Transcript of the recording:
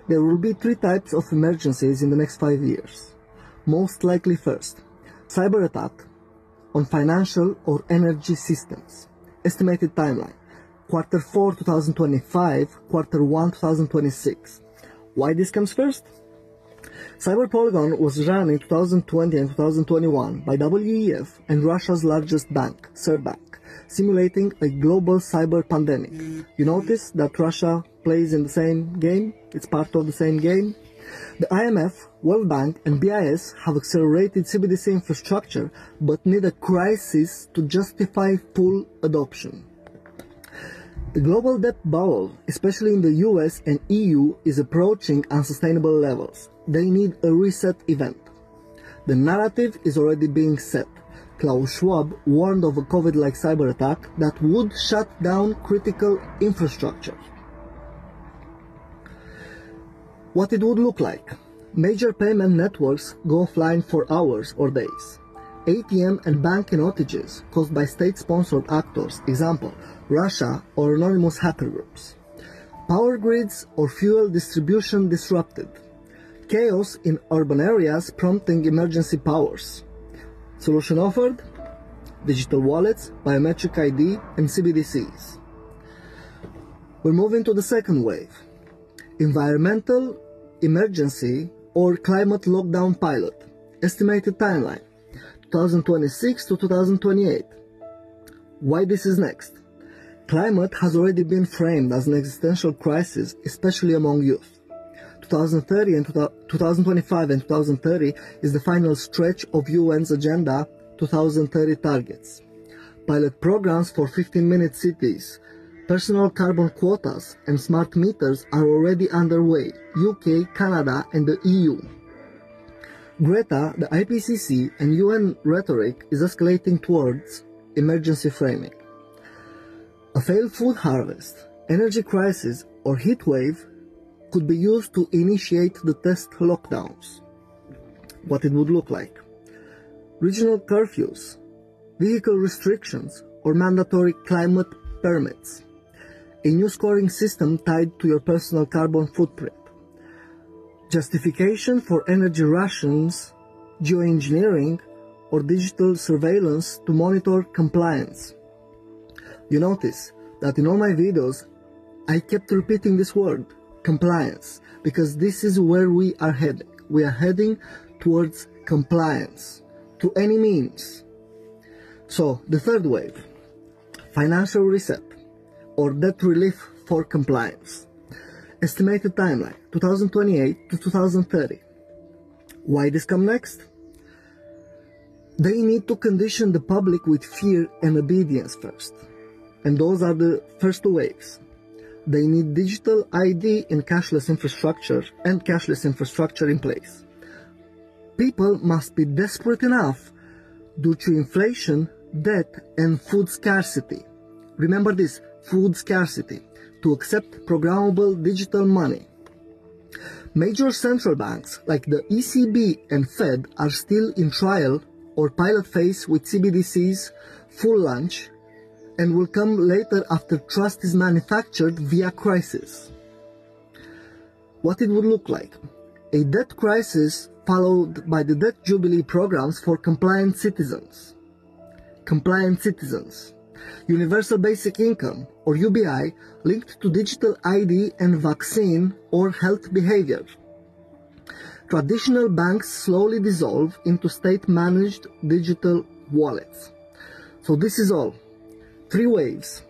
There will be three types of emergencies in the next 5 years. Most likely first, cyber attack on financial or energy systems. Estimated timeline, Q4 2025, Q1 2026. Why this comes first? Cyber Polygon was run in 2020 and 2021 by WEF and Russia's largest bank, Sberbank, simulating a global cyber pandemic. You notice that Russia plays in the same game? It's part of the same game? The IMF, World Bank and BIS have accelerated CBDC infrastructure but need a crisis to justify full adoption. The global debt bubble, especially in the US and EU, is approaching unsustainable levels. They need a reset event. The narrative is already being set. Klaus Schwab warned of a COVID-like cyber attack that would shut down critical infrastructure. What it would look like. Major payment networks go offline for hours or days. ATM and banking outages caused by state-sponsored actors, example, Russia or anonymous hacker groups. Power grids or fuel distribution disrupted. Chaos in urban areas prompting emergency powers. Solution offered? Digital wallets, biometric ID and CBDCs. We're moving to the second wave. Environmental emergency or climate lockdown pilot. Estimated timeline, 2026 to 2028. Why this is next? Climate has already been framed as an existential crisis, especially among youth. 2030 and 2025 and 2030 is the final stretch of UN's Agenda 2030 targets. Pilot programs for 15-minute cities, personal carbon quotas and smart meters are already underway, UK, Canada and the EU. Greta, the IPCC and UN rhetoric is escalating towards emergency framing. A failed food harvest, energy crisis or heat wave could be used to initiate the test lockdowns. What it would look like. Regional curfews, vehicle restrictions or mandatory climate permits. A new scoring system tied to your personal carbon footprint. Justification for energy rations, geoengineering or digital surveillance to monitor compliance. You notice that in all my videos I kept repeating this word, compliance, because this is where we are heading. We are heading towards compliance, to any means. So, the third wave, financial reset, or debt relief for compliance. Estimated timeline, 2028 to 2030. Why this come next? They need to condition the public with fear and obedience first. And those are the first two waves. They need digital ID and cashless infrastructure in place. People must be desperate enough due to inflation, debt and food scarcity. Remember this, food scarcity, to accept programmable digital money. Major central banks like the ECB and Fed are still in trial or pilot phase with CBDCs, full launch, and will come later after trust is manufactured via crisis. What it would look like? A debt crisis followed by the debt jubilee programs for compliant citizens. Universal Basic Income or UBI linked to digital ID and vaccine or health behavior. Traditional banks slowly dissolve into state-managed digital wallets. So this is all. 3 waves.